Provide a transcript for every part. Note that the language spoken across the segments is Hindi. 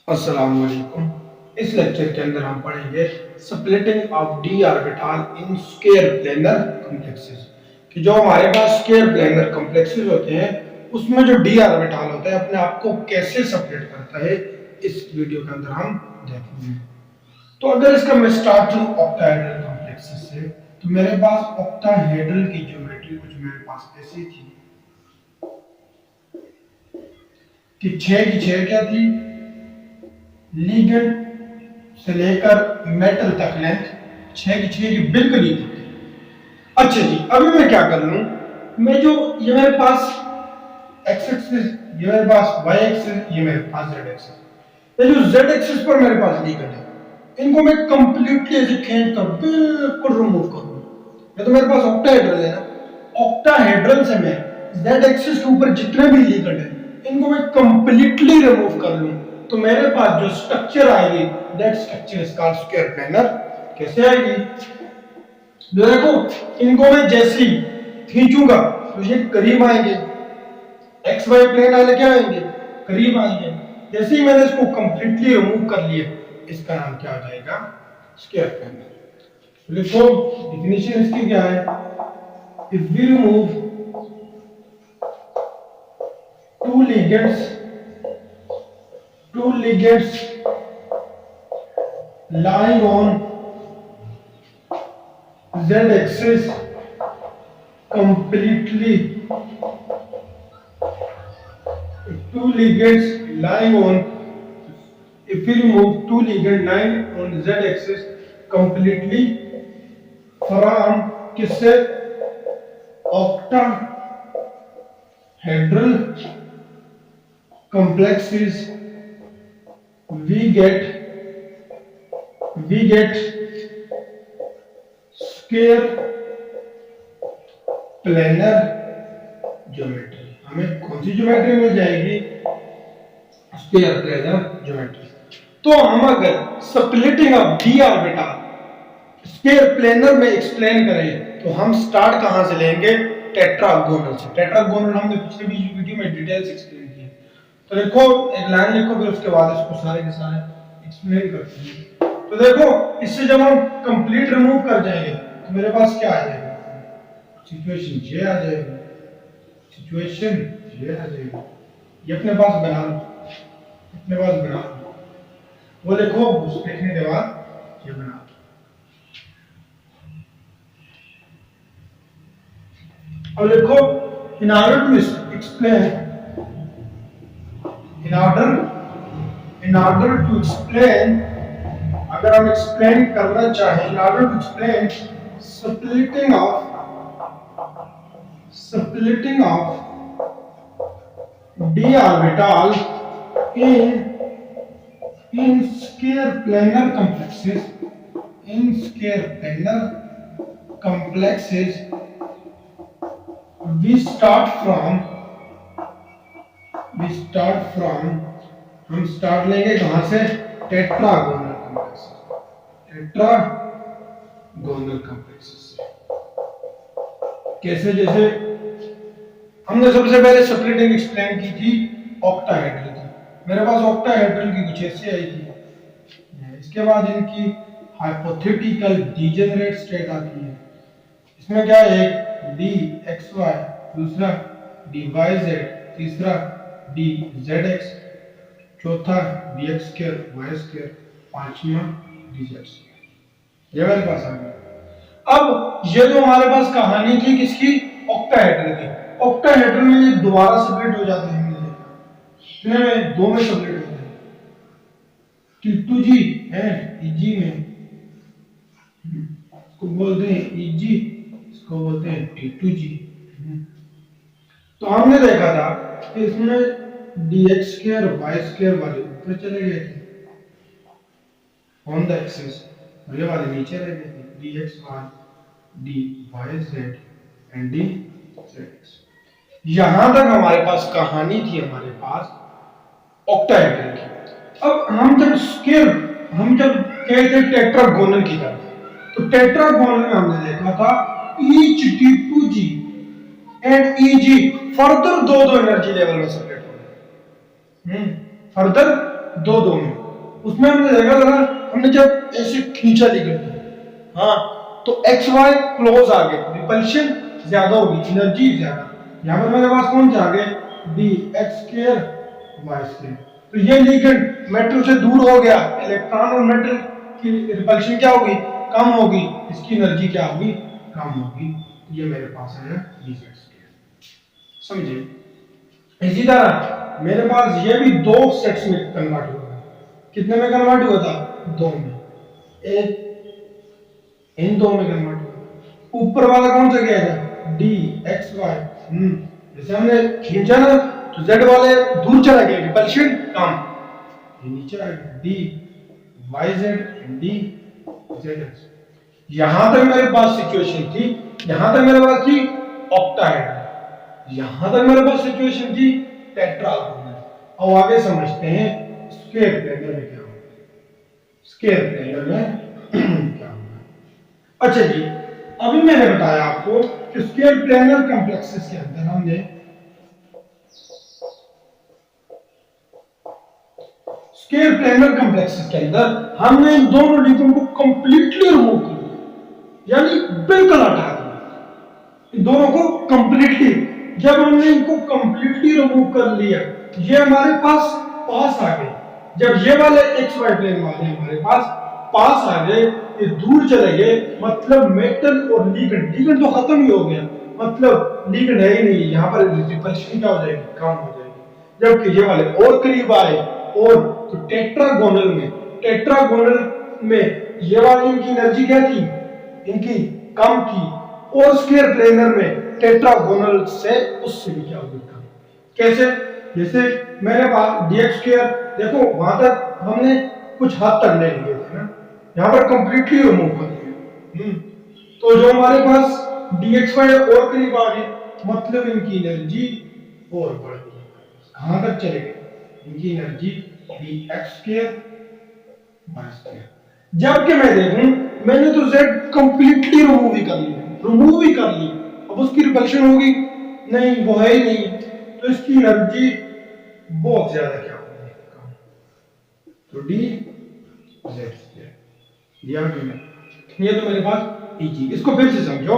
अस्सलाम वालेकुम। इस लेक्चर के अंदर हम पढ़ेंगे splitting of D orbital in square planar complexes कि जो हमारे पास स्क्वायर प्लेनर कॉम्प्लेक्सेस होते हैं उसमें जो डी ऑर्बिटल होता है अपने आप को कैसे सेपरेट करता है इस वीडियो के अंदर हम देखेंगे। तो अगर इसका मैं स्टार्ट करूं ऑक्टाहेड्रल कॉम्प्लेक्सेस से तो मेरे पास ऑक्टाहेड्रल की ज्योमेट्री कुछ मेरे पास ऐसी थी कि 6 की 6 क्या थी, लीगेंड से लेकर मेटल तक लेंथ 6 की 6 की बिल्कुल ही थी। अच्छा जी, अभी मैं क्या कर लूं, मैं जो ये मेरे पास एक्स एक्सिस, ये मेरे पास वाई एक्सिस, ये मेरे पास जेड एक्सिस, ये जो जेड एक्सिस पर मेरे पास लीगेंड है इनको मैं कंप्लीटली ऐसे खींच कर बिल्कुल रिमूव करूंगा। ये तो मेरे पास ऑक्टाहेड्रल है ना, ऑक्टाहेड्रल से मैं जेड एक्सिस के ऊपर जितने भी लीगेंड है इनको मैं कंप्लीटली रिमूव कर लूं तो मेरे पास जो स्ट्रक्चर आएगी that structure is called square planar. कैसे आएगी, देखो इनको मैं जैसे ही खींचूंगा तो ये करीब आएंगे, एक्स वाई प्लेन वाले क्या आएंगे, करीब आएंगे। जैसे ही मैंने इसको कंप्लीटली रिमूव कर लिया इसका नाम क्या हो जाएगा, स्क्वायर प्लेनर। लिखो डेफिनेशन इसकी क्या है, if we remove two ligands lying on z axis completely, two ligands lying on, if we remove two ligands lying on z axis completely from किससे, octahedral complexes, we get square planar geometry. हमें कौन सी ज्योमेट्री मिल जाएगी, स्क्वायर प्लेनर ज्योमेट्री। तो हम अगर splitting of D orbital square planar में एक्सप्लेन करें तो हम स्टार्ट कहां से लेंगे, टेट्रागोनल से। टेट्रागोनल हमने पिछले वीडियो में डिटेल्स एक्सप्लेन किए। तो देखो एक लाइन लिखो फिर उसके बाद इसको सारे के सारे एक्सप्लेन करते हैं। तो देखो इससे जब हम कंप्लीट रिमूव कर जाएंगे तो मेरे पास क्या आ जाएगा, सिचुएशन जे आ जाएगी, सिचुएशन जे आ जाएगी। ये अपने पास बना लो, अपने पास बना लो, वो लिखो उस लिखने के बाद ये बना लो। और लिखो in order to explain अगर हम एक्सप्लेन करना चाहें, in order to explain splitting of d orbital in square planar complexes, we start from हम स्टार्ट लेंगे कहां से, टेट्रागोनल कॉम्प्लेक्सेस से। कैसे, जैसे हमने सबसे पहले स्प्लिटिंग एक्सप्लेन की थी ऑक्टाहेड्रल की, मेरे पास ऑक्टाहेड्रल की कुछ ऐसे आई थी। इसके बाद इनकी हाइपोथेटिकल डिजेनरेट स्टेट आती है। इसमें क्या है, एक डी एक्स वाई, दूसरा डी वाई जेड, तीसरा डी जेड एक्स, चौथा d x square y square, पांचवा डी जेड स्क्वायर। ये मेरे पास आ गया। अब ये जो हमारे पास कहानी थी किसकी, ऑक्टाहेड्रल की, ऑक्टाहेड्रल में ये दोबारा स्प्लिट हो जाते हैं, हमने देखा इतने में दो में स्प्लिट होते हैं, T2G एंड EG में, इसको बोलते हैं EG, इसको बोलते हैं T2G। तो हमने देखा था कि इसमें dx स्क्वायर y स्क्वायर वाले ऊपर चले गए थे ऑन द एक्सिस, और ये वाले नीचे रह गए थे, dx y dy z and dz। यहां तक हमारे पास कहानी थी हमारे पास ऑक्टाहेड्रल की। अब हम जब कहते टेट्रागोनल की तरफ, तो टेट्रागोनल में हमने देखा था each T2G and EG further दो एनर्जी लेवल में सेपरेट हो गए, फर्दर दो दो में, उसमें हमने देखा था ना, हमने जब ऐसे खींचा लिगेंड को, हाँ, तो एक्स वाई क्लोज आ गए, रिपल्शन ज्यादा होगी, एनर्जी ज्यादा। यहाँ पर मेरे पास कौन सा आ गए, d x square y square. तो ये लिगेंड मेटल से दूर हो गया, इलेक्ट्रॉन और मेटल की रिपल्शन क्या होगी, कम होगी, इसकी एनर्जी क्या होगी, कम होगी। ये मेरे पास है डी जेड स्क्वायर, समझे। इसी तरह मेरे पास ये भी दो सेट्स में कन्वर्ट हुआ है, कितने में कन्वर्ट हुआ था, दो में, एक इन दो में कन्वर्ट हुआ। ऊपर वाला कौन सा गया था, डी एक्स वाई, जैसे हमने खींचा ना तो जेड वाले दूर चला गया, रिपल्शन कम, ये नीचे आ गया, d y z d z x. यहां तक मेरे पास सिचुएशन थी, यहां तक मेरे पास थी ऑक्टाहेड्रल, यहां तक मेरे पास सिचुएशन थी टेट्राहेड्रल। अब आगे समझते हैं स्क्वायर प्लेनर में क्या होगा, स्क्वायर प्लेनर में क्या होगा। अच्छा जी, अभी मैंने बताया आपको कि स्क्वायर प्लेनर कॉम्प्लेक्सेस के अंदर हमने स्क्वायर प्लेनर कॉम्प्लेक्सेस के अंदर हमने इन दोनों लिगेंड को कंप्लीटली रिमूव कर दिया, यानी बिल्कुल हटा दिया इन दोनों को कंप्लीटली। जब हमने इनको कंप्लीटली रिमूव कर लिया, ये हमारे पास पास आ गए। जब ये वाले एक्स वाई प्लेन वाले हमारे पास आ गए, ये दूर चले गए, मतलब मेटल और लिगेंड, लिगेंड तो खत्म ही हो गया, मतलब लिगेंड है ही नहीं, यहाँ पर रिपल्शन क्या हो जाएगी, कम हो जाएगी। जबकि ये वाले और करीब आए, और तो टेट्रागोनल में ये वाली इनकी एनर्जी क्या थी, इनकी कम थी, और स्क्वायर प्लेनर में टेट्रागोनल से उससे भी क्या होगी, कम। कैसे, जैसे मेरे पास dx स्क्वायर, देखो वहां तक हमने कुछ हद तक ले लिए थे ना, यहाँ पर कंप्लीटली रिमूव कर दिया, तो जो हमारे पास dxy और करीब आ गए, मतलब इनकी एनर्जी और बढ़ गई। कहां तक चले गए, इनकी energy dx square y square. जबकि मैं देखूं, मैंने तो z कंप्लीटली रिमूव ही कर ली, अब उसकी रिपल्शन होगी नहीं, वो है ही नहीं, तो इसकी एनर्जी बहुत ज्यादा क्या होगी, कम। तो डी जेड स्क्वायर दिया मैंने। ये तो मेरे पास एक चीज, इसको फिर से समझो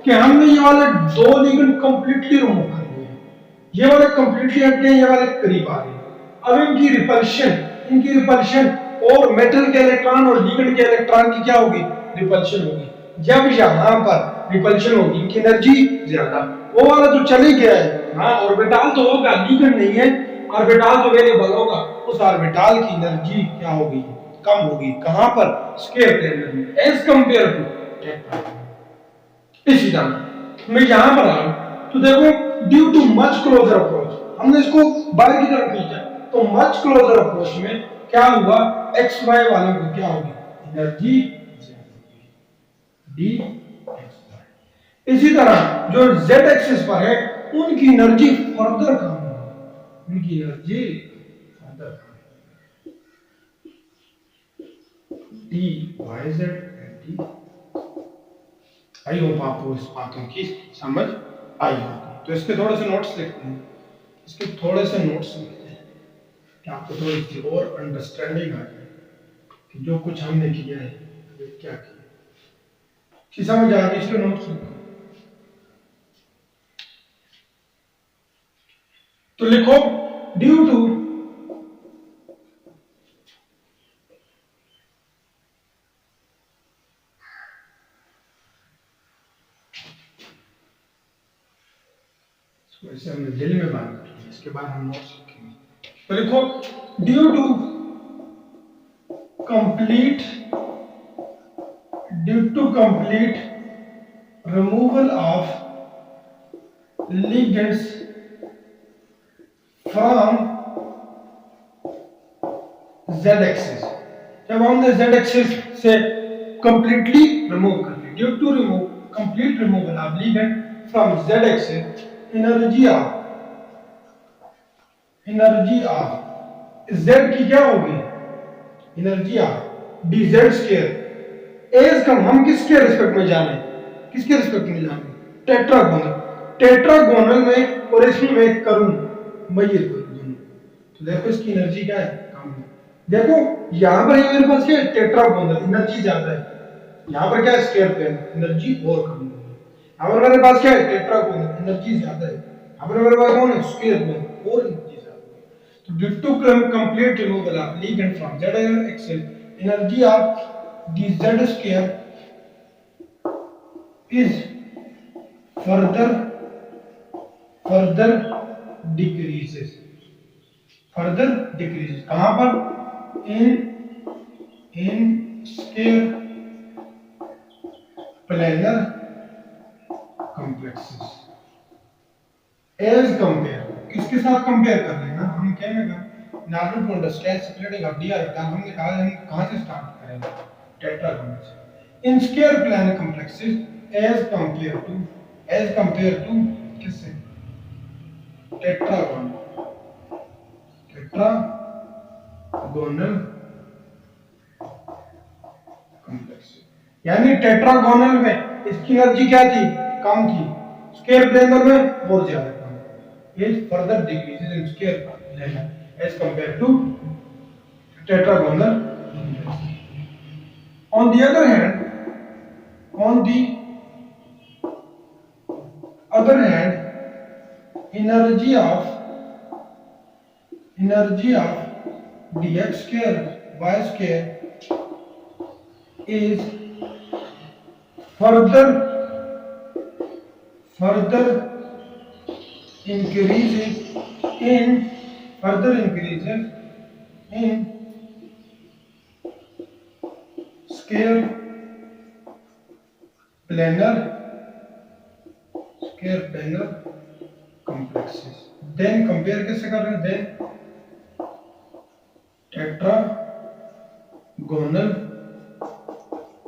कि हमने ये वाले दो लिगेंड कंप्लीटली रिमूव कर दिए, ये वाले कंप्लीटली हट गए, ये वाले करीब आ गए। अब इनकी रिपल्शन और मेटल के इलेक्ट्रॉन और लिगेंड के इलेक्ट्रॉन की क्या होगी, रिपल्शन होगी। जब यहां पर रिपल्शन होगी, इनकी एनर्जी ज्यादा, वो वाला तो चले गया है, हाँ, ऑर्बिटल तो होगा, लिगेंड नहीं है, ऑर्बिटल तो वेरिएबल होगा, उस ऑर्बिटल की एनर्जी क्या होगी, कम होगी। कहां पर, स्क्वायर प्लेनर में, एज कंपेयर टू टेट्राहेड्रल। इसी तरह मैं यहां पर आऊं तो देखो, due too much closer approach, हमने इसको बाहर की तरफ खींचा, तो मच क्लोजर अप्रोच में क्या हुआ, एक्स वाई वालों को क्या होगी, एनर्जी डी एक्स वाई। इसी तरह जो जेड एक्सिस पर है, उनकी एनर्जी फर्दर कम होगी, उनकी एनर्जी फर्दर कम, d y z and d. I hope आपको इस बातों की समझ आई होगी। तो इसके थोड़े से नोट्स लिखते हैं, कि आपको थोड़ी सी और अंडरस्टैंडिंग आ जाए कि जो कुछ हमने किया है ये क्या किया, कि समझ आ गई। इसके नोट्स लिखो, तो लिखो, ड्यू टू वैसे हमने दिल में बात की, इसके बाद हम नोट्स लिखेंगे। तो लिखो, due to complete removal of ligands from z axis. जब हमने z एक्सिस से कंप्लीटली रिमूव कर दी, due to complete removal of ligand from z axis, energy of z की क्या होगी, एनर्जी ऑफ dz स्क्वायर एज कम। हम किसके रिस्पेक्ट में जाने, टेट्रागोनल में, और इसमें मैं करूं, मैं ये करूं दोनों, तो देखो इसकी एनर्जी क्या है, कम हमने। देखो यहाँ पर ये मेरे पास क्या है, टेट्रागोनल, एनर्जी ज्यादा है। यहाँ पर क्या है, स्क्वायर प्लेन, एनर्जी और कम है। यहाँ पर मेरे पास क्या है, टेट्रागोनल, एनर्जी ज्यादा है। यहाँ पर मेरे पास कौन है, स्क्वायर प्लेन, और एनर्जी ज्यादा है। तो due to complete removal of ligand from Z axis, energy of the Z square is further decreases, कहां पर, in square planar complexes as compare, किसके साथ कंपेयर कर रहे हैं ना हम, क्या लगा, in order to understand splitting of d orbital हमने कहा हम कहां से स्टार्ट करेंगे, टेट्रागोनल से। in square planar complexes as compare to किससे, टेट्रागोनल कॉम्प्लेक्स। यानी टेट्रागोनल में इसकी एनर्जी क्या थी, कम थी, स्क्वायर प्लेनर में और ज्यादा कम। ये further decreases in square planar as compare to tetragonal. On the other hand, energy of dx square y square is further increases in square planar complexes। then compare कैसे कर रहे हैं, then टेट्रागोनल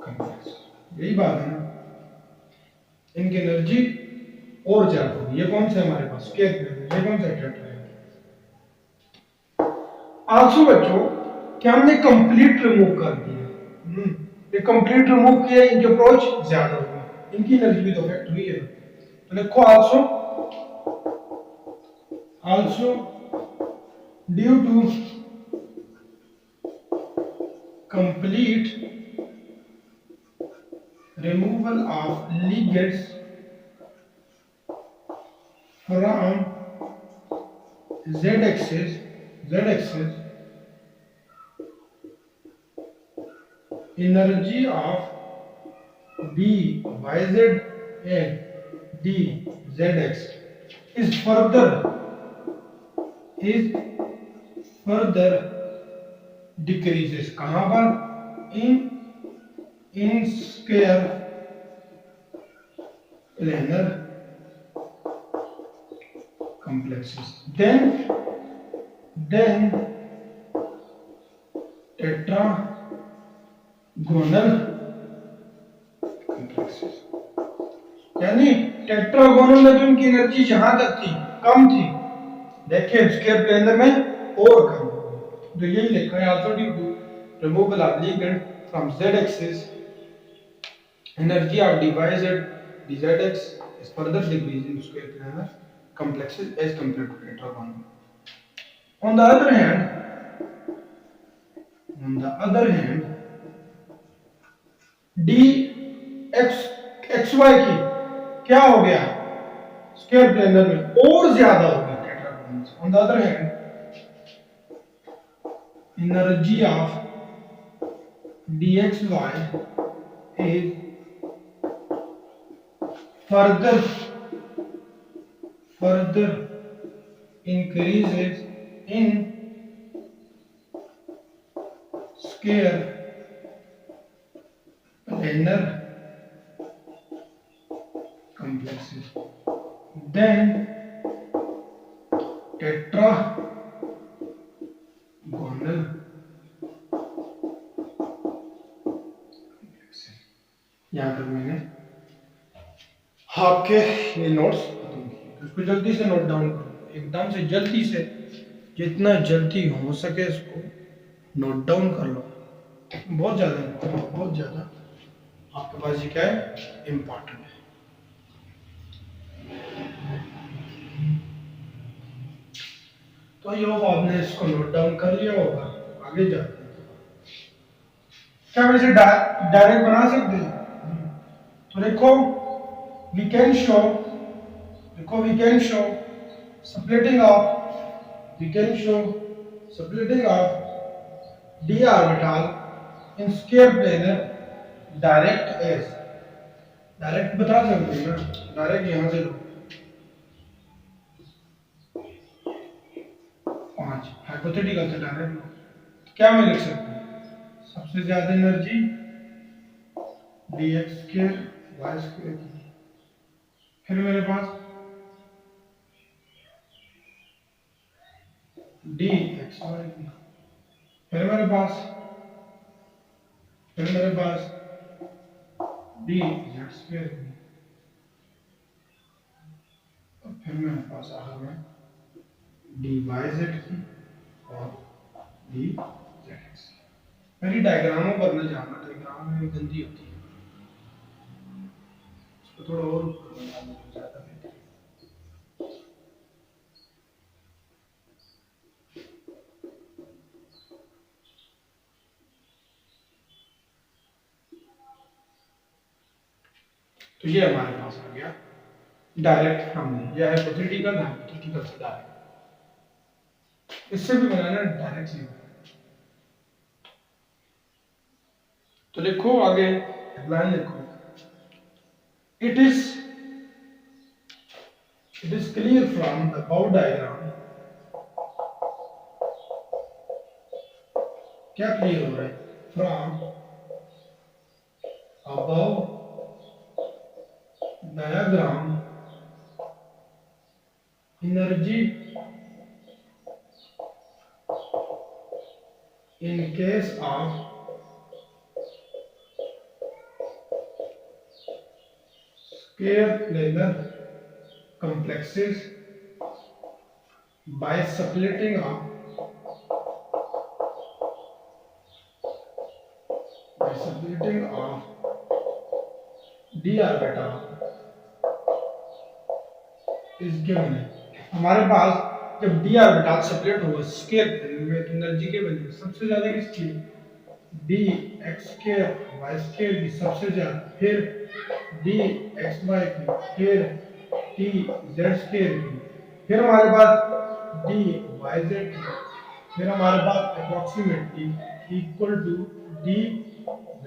कॉम्प्लेक्स, यही बात है ना, इनकी एनर्जी और ज्यादा होगी। ये कौन सा हमारे पास, स्क्वायर प्लेनर, ये कौन सा, टेट्रा है। आल्सो बच्चों क्या हमने कंप्लीट रिमूव कर दिया, ये कंप्लीट रिमूव किया, इनकी अप्रोच ज्यादा होगी, इनकी एनर्जी भी तो इफेक्ट हुई है। तो लिखो also due to complete removal of ligands from z-axis, energy of dYz and dZx is further decreases, कहां पर, in square planar complexes। then tetragonal complexes, यानी टेट्रागोनल में जो इनकी एनर्जी जहां तक थी, कम थी, देखिए स्क्वायर प्लेनर में और कम। तो यही लिखा है, also due to removal of ligand from z-axis, energy of dZx is further decreased in square planar complexes as compared to tetragonal। On the other hand, dxy की क्या हो गया, स्क्वायर प्लेनर में और ज्यादा हो गया टेट्रागोनल से। On the other hand, energy of dxy is further increases in square planar complexes then tetragonal complexes। यहाँ तक मैंने आपके ये नोट्स खत्म किए, तो इसको जल्दी से नोट डाउन करो, एकदम से जल्दी से, जितना जल्दी हो सके इसको नोट डाउन कर लो। बहुत ज़्यादा आपके पास ये क्या है, इम्पोर्टेंट है। तो ये आपने इसको नोट डाउन कर लिया होगा। आगे जाते हैं। क्या हम इसे डायरेक्ट बना सकते हैं? तो देखो वी कैन शो, देखो we can show splitting of, we can show splitting of d orbital in square planar direct as, direct बता सकते हैं ना, डायरेक्ट यहां से लो 5 हाइपोथेटिकल से डायरेक्ट लो, तो क्या मैं लिख सकता हूं? सबसे ज्यादा energy dx square y square की, फिर मेरे पास dx y की, फिर मेरे पास d z स्क्वायर की, और फिर मेरे पास आखिर में dy z की और dy z। मेरी डायग्रामों पर न जाना, डायग्राम में गंदी होती है, उसको थोड़ा और ऊपर बना दो तो ज्यादा बेहतर है। तो ये हमारे पास आ गया डायरेक्ट, हमने यह हाइपोथेटिकल से डायरेक्ट, इससे भी बनाना डायरेक्टली। तो लिखो आगे हेडलाइन लिखो, it is clear from the about diagram, क्या क्लियर हो रहा है? From about diagram energy in case of square planar complexes by splitting of d orbital is given है। हमारे पास जब d ऑर्बिटल स्प्लिट होगा स्क्वायर प्लेन में तो एनर्जी के वैल्यू सबसे ज्यादा किसकी? d x square y square की सबसे ज्यादा, फिर d x y की, फिर t z स्क्वायर की, फिर हमारे पास d y z की, फिर हमारे पास approximately equal to d z।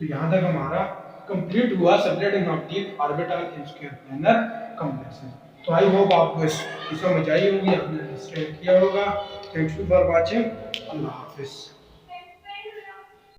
तो यहाँ तक हमारा कंप्लीट हुआ subjecting of D orbital in square planar complexes. तो आई होप आपको इस समझ आई होगी, आपने अंडरस्टैंड किया होगा। Thanks for watching, Allah Hafiz.